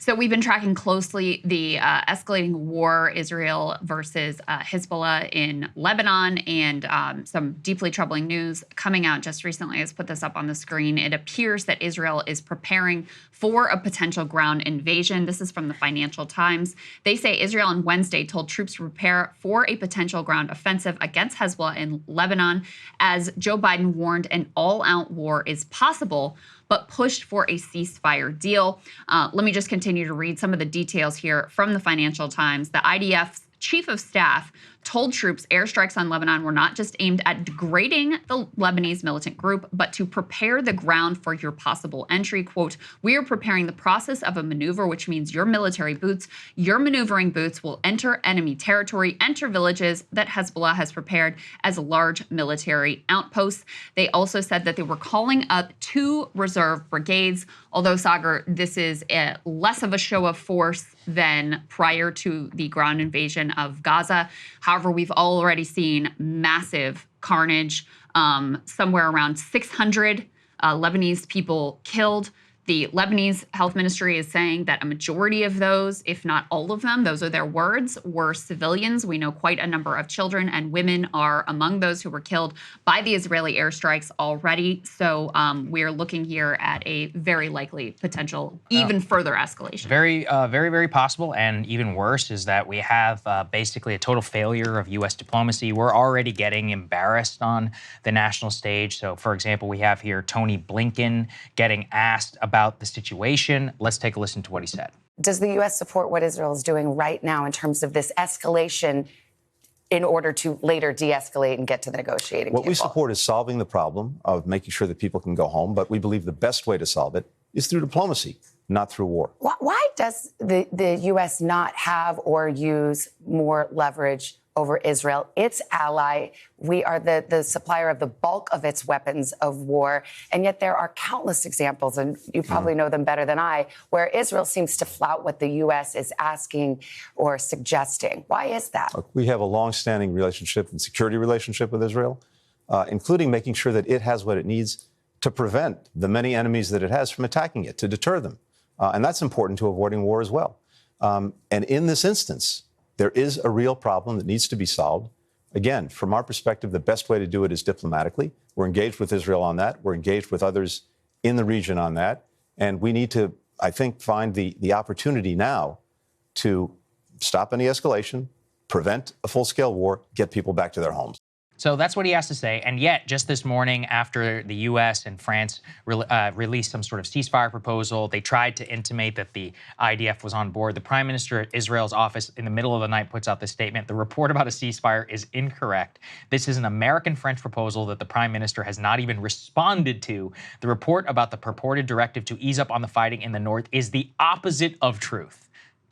So we've been tracking closely the escalating war, Israel versus Hezbollah in Lebanon, and some deeply troubling news coming out just recently. Let's put this up on the screen. It appears that Israel is preparing for a potential ground invasion. This is from the Financial Times. They say Israel on Wednesday told troops to prepare for a potential ground offensive against Hezbollah in Lebanon, as Joe Biden warned an all-out war is possible, but pushed for a ceasefire deal. Let me just continue to read some of the details here from the Financial Times. The IDF's chief of staff told troops airstrikes on Lebanon were not just aimed at degrading the Lebanese militant group, but to prepare the ground for your possible entry. Quote, "We are preparing the process of a maneuver, which means your military boots, your maneuvering boots will enter enemy territory, enter villages that Hezbollah has prepared as large military outposts." They also said that they were calling up 2 reserve brigades, although, Saagar, this is less of a show of force than prior to the ground invasion of Gaza. However, we've already seen massive carnage, somewhere around 600 Lebanese people killed. The Lebanese Health Ministry is saying that a majority of those, if not all of them, those are their words, were civilians. We know quite a number of children and women are among those who were killed by the Israeli airstrikes already. So we're looking here at a very likely potential, even further escalation. Very, very possible. And even worse is that we have basically a total failure of U.S. diplomacy. We're already getting embarrassed on the national stage. So, for example, we have here Tony Blinken getting asked about the situation. Let's take a listen to what he said. Does the U.S. support what Israel is doing right now in terms of this escalation in order to later de-escalate and get to the negotiating table? What we support is solving the problem of making sure that people can go home, but we believe the best way to solve it is through diplomacy, not through war. Why does the U.S. not have or use more leverage over Israel, its ally? We are the supplier of the bulk of its weapons of war. And yet there are countless examples, and you probably know them better than I, where Israel seems to flout what the U.S. is asking or suggesting. Why is that? Look, we have a long-standing relationship and security relationship with Israel, including making sure that it has what it needs to prevent the many enemies that it has from attacking it, to deter them. And that's important to avoiding war as well. And in this instance, there is a real problem that needs to be solved. Again, from our perspective, the best way to do it is diplomatically. We're engaged with Israel on that. We're engaged with others in the region on that. And we need to, I think, find the opportunity now to stop any escalation, prevent a full-scale war, get people back to their homes. So that's what he has to say. And yet, just this morning, after the U.S. and France released some sort of ceasefire proposal, they tried to intimate that the IDF was on board. The Prime Minister at Israel's office in the middle of the night puts out this statement: "The report about a ceasefire is incorrect. This is an American-French proposal that the Prime Minister has not even responded to. The report about the purported directive to ease up on the fighting in the north is the opposite of truth."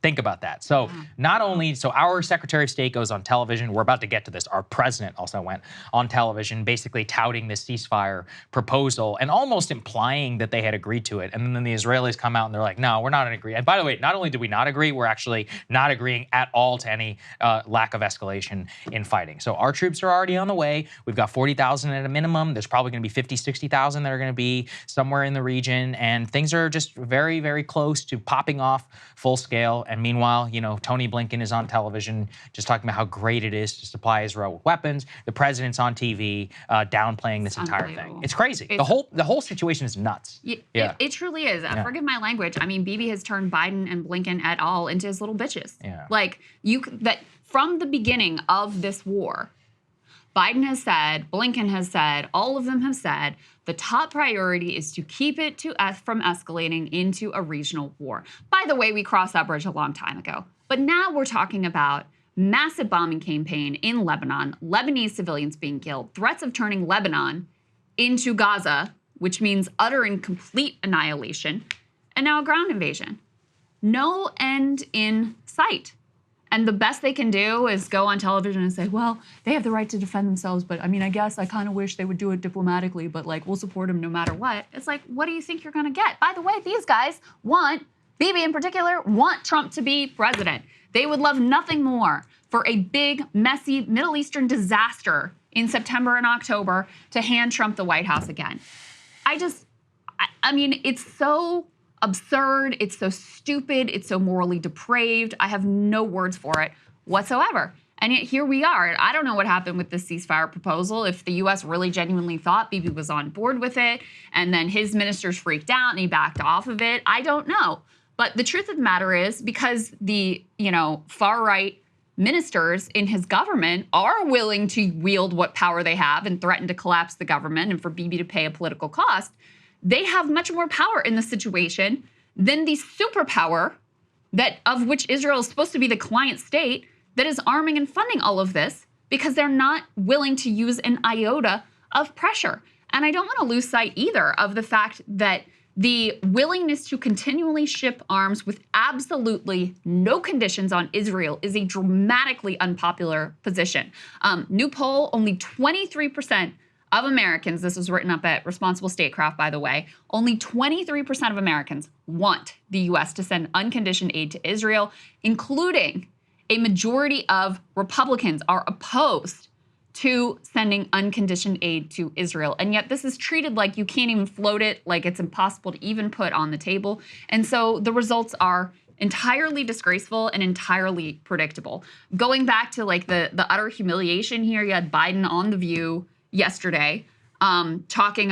Think about that. So not only, so our Secretary of State goes on television, we're about to get to this, our president also went on television basically touting this ceasefire proposal and almost implying that they had agreed to it. And then the Israelis come out and they're like, no, we're not in agreement. And by the way, not only did we not agree, we're actually not agreeing at all to any lack of escalation in fighting. So our troops are already on the way. We've got 40,000 at a minimum. There's probably going to be 50, 60,000 that are going to be somewhere in the region. And things are just very, very close to popping off full scale. And meanwhile, you know, Tony Blinken is on television just talking about how great it is to supply Israel with weapons. The president's on TV downplaying this entire thing. It's crazy. The whole situation is nuts. It truly is. Forgive my language. I mean, Bibi has turned Biden and Blinken et al. Into his little bitches. Like, that from the beginning of this war, Biden has said, Blinken has said, all of them have said, the top priority is to keep it from escalating into a regional war. By the way, we crossed that bridge a long time ago. But now we're talking about massive bombing campaign in Lebanon, Lebanese civilians being killed, threats of turning Lebanon into Gaza, which means utter and complete annihilation, and now a ground invasion. No end in sight. And the best they can do is go on television and say, well, they have the right to defend themselves, but I mean, I guess I kind of wish they would do it diplomatically, but like, we'll support them no matter what. It's like, what do you think you're going to get? By the way, these guys want, Bibi in particular, want Trump to be president. They would love nothing more for a big, messy Middle Eastern disaster in September and October to hand Trump the White House again. I mean, it's so absurd. It's so stupid. It's so morally depraved. I have no words for it whatsoever. And yet here we are. I don't know what happened with this ceasefire proposal. If the U.S. really genuinely thought Bibi was on board with it, and then his ministers freaked out and he backed off of it, I don't know. But the truth of the matter is, because the far-right ministers in his government are willing to wield what power they have and threaten to collapse the government and for Bibi to pay a political cost, they have much more power in the situation than the superpower of which Israel is supposed to be the client state that is arming and funding all of this, because they're not willing to use an iota of pressure. And I don't want to lose sight either of the fact that the willingness to continually ship arms with absolutely no conditions on Israel is a dramatically unpopular position. New poll, only 23% of Americans, this was written up at Responsible Statecraft, by the way, only 23% of Americans want the U.S. to send unconditioned aid to Israel, including a majority of Republicans are opposed to sending unconditioned aid to Israel. And yet this is treated like you can't even float it, like it's impossible to even put on the table. And so the results are entirely disgraceful and entirely predictable. Going back to like the utter humiliation here, you had Biden on The View yesterday talking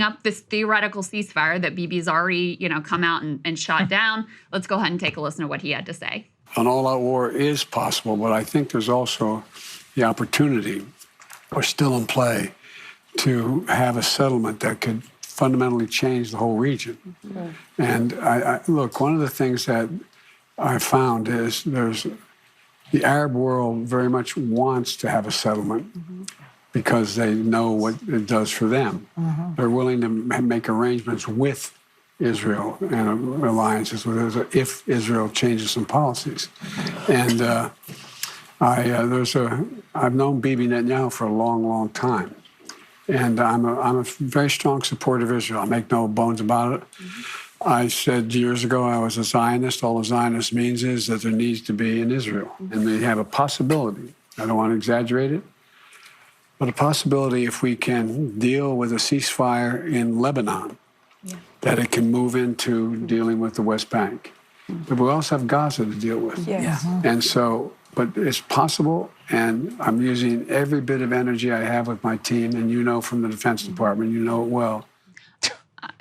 up this theoretical ceasefire that Bibi's already come out and shot down. Let's go ahead and take a listen to what he had to say. An all-out war is possible, but I think there's also the opportunity, or still in play, to have a settlement that could fundamentally change the whole region. Mm-hmm. And I look, one of the things that I found is the Arab world very much wants to have a settlement. Mm-hmm. Because they know what it does for them. Mm-hmm. They're willing to make arrangements with Israel and alliances with Israel if Israel changes some policies. And I've known Bibi Netanyahu for a long, long time, and I'm a very strong supporter of Israel. I make no bones about it. Mm-hmm. I said years ago I was a Zionist. All a Zionist means is that there needs to be an Israel, and they have a possibility. I don't want to exaggerate it, but a possibility if we can deal with a ceasefire in Lebanon. Yeah. That it can move into dealing with the West Bank. But we also have Gaza to deal with. Yes. Yeah. And so, but it's possible, and I'm using every bit of energy I have with my team, and from the Defense Department, it well.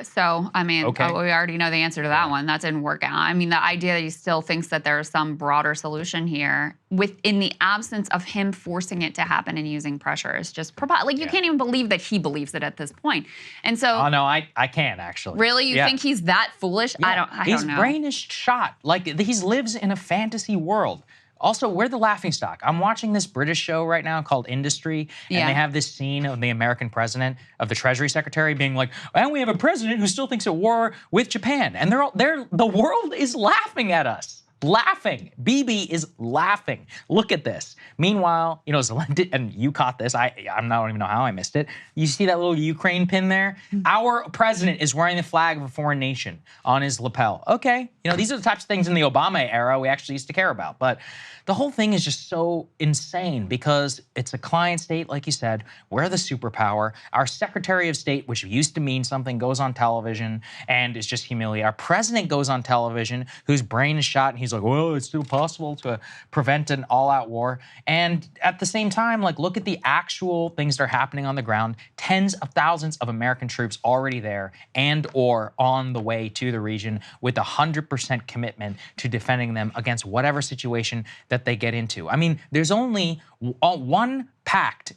So, I mean, okay. We already know the answer to that one. That didn't work out. I mean, the idea that he still thinks that there's some broader solution here in the absence of him forcing it to happen and using pressure is just, you can't even believe that he believes it at this point. And so. Oh, no, I can actually. Really? You think he's that foolish? Yeah. I don't know. His brain is shot. Like, he lives in a fantasy world. Also, we're the laughingstock. I'm watching this British show right now called Industry, and they have this scene of the American president, of the Treasury Secretary, being like, and we have a president who still thinks at war with Japan. And the world is laughing at us. Laughing. Bibi is laughing. Look at this. Meanwhile, Zelensky, and you caught this. I don't even know how I missed it. You see that little Ukraine pin there? Our president is wearing the flag of a foreign nation on his lapel. Okay. These are the types of things in the Obama era we actually used to care about. But the whole thing is just so insane because it's a client state, like you said. We're the superpower. Our Secretary of State, which used to mean something, goes on television and is just humiliated. Our president goes on television, whose brain is shot, and he's like, well, it's still possible to prevent an all-out war. And at the same time, look at the actual things that are happening on the ground. Tens of thousands of American troops already there and or on the way to the region with 100% commitment to defending them against whatever situation that they get into. I mean, there's only one pact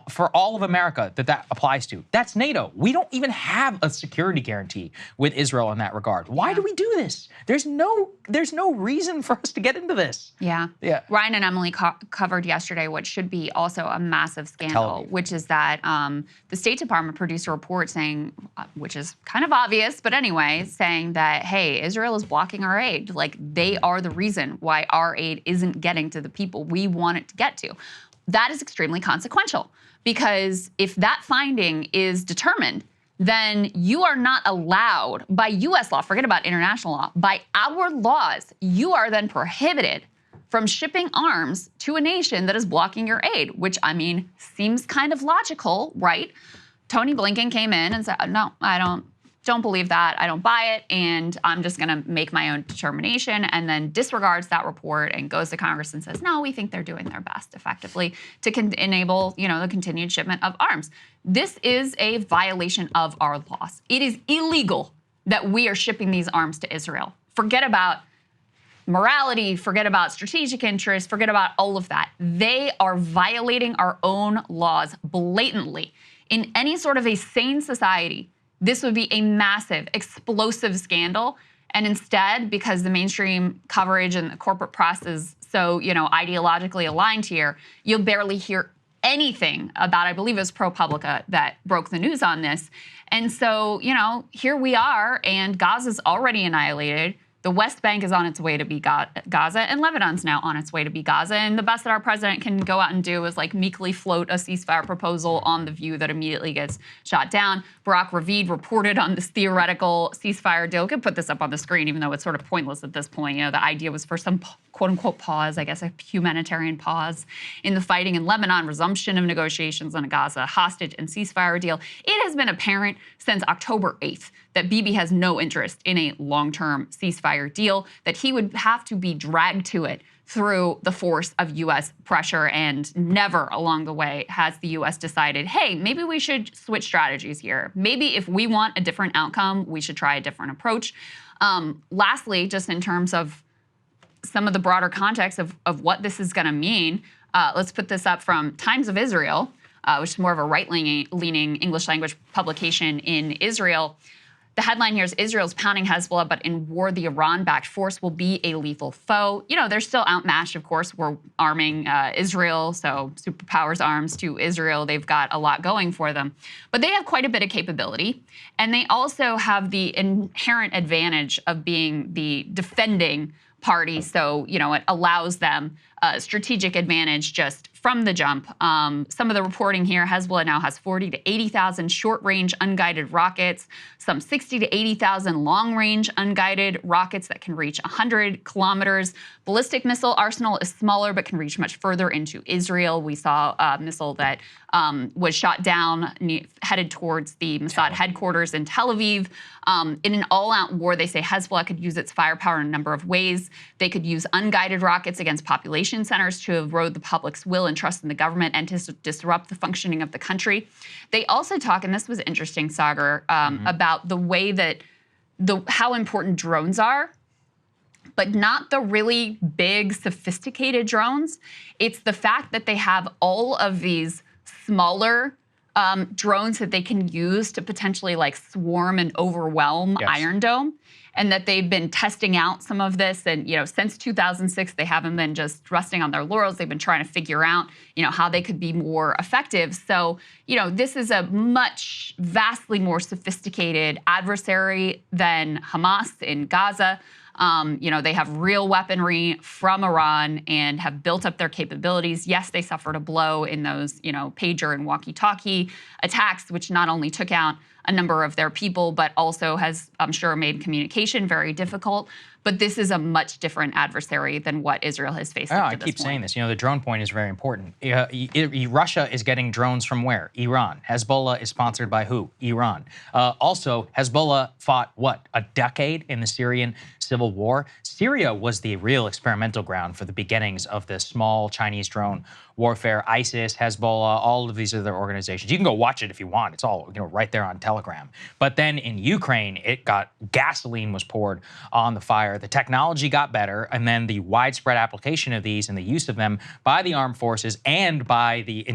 for all of America that applies to. That's NATO. We don't even have a security guarantee with Israel in that regard. Why do we do this? There's no reason for us to get into this. Yeah. Ryan and Emily covered yesterday what should be also a massive scandal, which is that the State Department produced a report saying, which is kind of obvious, but anyway, saying that, hey, Israel is blocking our aid. They are the reason why our aid isn't getting to the people we want it to get to. That is extremely consequential because if that finding is determined, then you are not allowed by U.S. law, forget about international law, by our laws, you are then prohibited from shipping arms to a nation that is blocking your aid, which, I mean, seems kind of logical, right? Tony Blinken came in and said, no, I don't don't believe that, I don't buy it, and I'm just going to make my own determination, and then disregards that report and goes to Congress and says, no, we think they're doing their best effectively to enable, the continued shipment of arms. This is a violation of our laws. It is illegal that we are shipping these arms to Israel. Forget about morality, forget about strategic interests, forget about all of that. They are violating our own laws blatantly. In any sort of a sane society, this would be a massive, explosive scandal. And instead, because the mainstream coverage and the corporate press is so, ideologically aligned here, you'll barely hear anything about, I believe it was ProPublica that broke the news on this. And so, here we are, and Gaza's already annihilated. The West Bank is on its way to be Gaza, and Lebanon's now on its way to be Gaza. And the best that our president can go out and do is meekly float a ceasefire proposal on the view that immediately gets shot down. Barak Ravid reported on this theoretical ceasefire deal. We could put this up on the screen, even though it's sort of pointless at this point. The idea was for some quote-unquote pause, I guess a humanitarian pause in the fighting in Lebanon, resumption of negotiations on a Gaza hostage and ceasefire deal. It has been apparent since October 8th that Bibi has no interest in a long-term ceasefire deal, that he would have to be dragged to it through the force of U.S. pressure, and never along the way has the U.S. decided, hey, maybe we should switch strategies here. Maybe if we want a different outcome, we should try a different approach. Lastly, just in terms of some of the broader context of what this is going to mean, let's put this up from Times of Israel, which is more of a right-leaning English language publication in Israel. The headline here is Israel's pounding Hezbollah, but in war, the Iran-backed force will be a lethal foe. They're still outmatched, of course. We're arming Israel, so superpowers arms to Israel. They've got a lot going for them. But they have quite a bit of capability. And they also have the inherent advantage of being the defending party. So, it allows them a strategic advantage just from the jump. Some of the reporting here, Hezbollah now has 40 to 80,000 short-range unguided rockets, some 60 to 80,000 long-range unguided rockets that can reach 100 kilometers. Ballistic missile arsenal is smaller but can reach much further into Israel. We saw a missile that was shot down, headed towards the Mossad headquarters in Tel Aviv. In an all-out war, they say Hezbollah could use its firepower in a number of ways. They could use unguided rockets against population centers to erode the public's will and trust in the government and to disrupt the functioning of the country. They also talk, and this was interesting, Saagar, about the way that how important drones are, but not the really big, sophisticated drones. It's the fact that they have all of these smaller drones that they can use to potentially swarm and overwhelm Iron Dome, and that they've been testing out some of this. And, since 2006, they haven't been just resting on their laurels. They've been trying to figure out, how they could be more effective. So, this is a vastly more sophisticated adversary than Hamas in Gaza. They have real weaponry from Iran and have built up their capabilities. Yes, they suffered a blow in those, pager and walkie-talkie attacks, which not only took out a number of their people, but also has, I'm sure, made communication very difficult. But this is a much different adversary than what Israel has faced up to this point. I keep saying this. The drone point is very important. Russia is getting drones from where? Iran. Hezbollah is sponsored by who? Iran. Also, Hezbollah fought, a decade in the Syrian civil war? Syria was the real experimental ground for the beginnings of the small Chinese drone warfare. ISIS, Hezbollah, all of these other organizations. You can go watch it if you want. It's all right there on Telegram. But then in Ukraine, gasoline was poured on the fire. The technology got better, and then the widespread application of these and the use of them by the armed forces and by the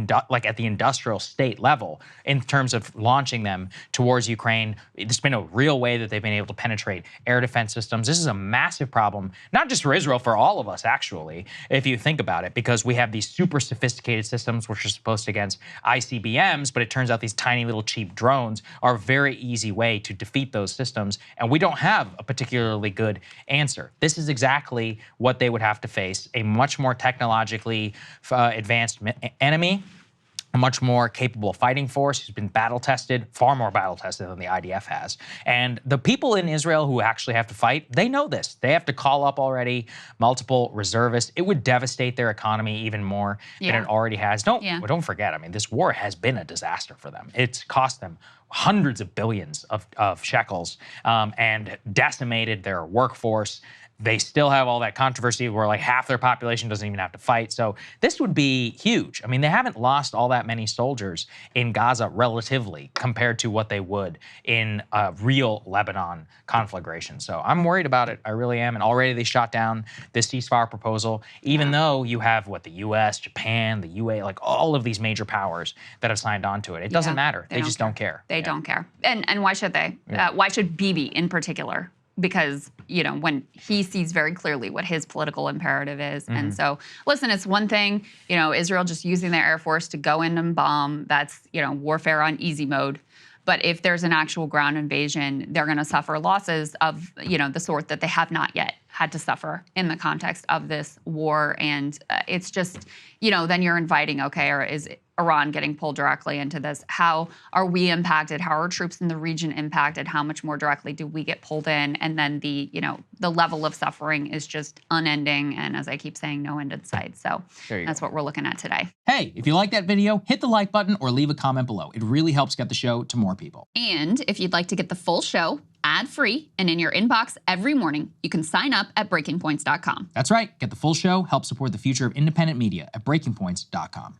at the industrial state level in terms of launching them towards Ukraine. It's been a real way that they've been able to penetrate air defense systems. This is a massive problem, not just for Israel, for all of us, actually, if you think about it, because we have these super sophisticated systems which are supposed against ICBMs, but it turns out these tiny little cheap drones are a very easy way to defeat those systems, and we don't have a particularly good answer. This is exactly what they would have to face, a much more technologically advanced enemy. a much more capable fighting force who's been battle tested, far more battle tested than the IDF has. And the people in Israel who actually have to fight, they know this. They have to call up already multiple reservists. It would devastate their economy even more than it already has. Don't forget, I mean, this war has been a disaster for them. It's cost them hundreds of billions of shekels and decimated their workforce. They still have all that controversy where like half their population doesn't even have to fight. So this would be huge. I mean, they haven't lost all that many soldiers in Gaza relatively compared to what they would in a real Lebanon conflagration. So I'm worried about it. I really am. And already they shot down this ceasefire proposal, even though you have what the US, Japan, the UAE, like all of these major powers that have signed on to it. It doesn't matter. They just don't care. They don't care. And why should they? Why should Bibi in particular? Because, you know, when he sees very clearly what his political imperative is. And so, listen, it's one thing, you know, Israel just using their Air Force to go in and bomb. That's, you know, warfare on easy mode. But if there's an actual ground invasion, they're going to suffer losses of, you know, the sort that they have not yet had to suffer in the context of this war. And it's just, you know, then you're inviting, okay, or is Iran getting pulled directly into this? How are we impacted? How are troops in the region impacted? How much more directly do we get pulled in? And then the, you know, the level of suffering is just unending. And as I keep saying, no end in sight. So that's what we're looking at today. Hey, if you like that video, hit the like button or leave a comment below. It really helps get the show to more people. And if you'd like to get the full show ad-free and in your inbox every morning, you can sign up at breakingpoints.com. That's right. Get the full show, help support the future of independent media at breakingpoints.com.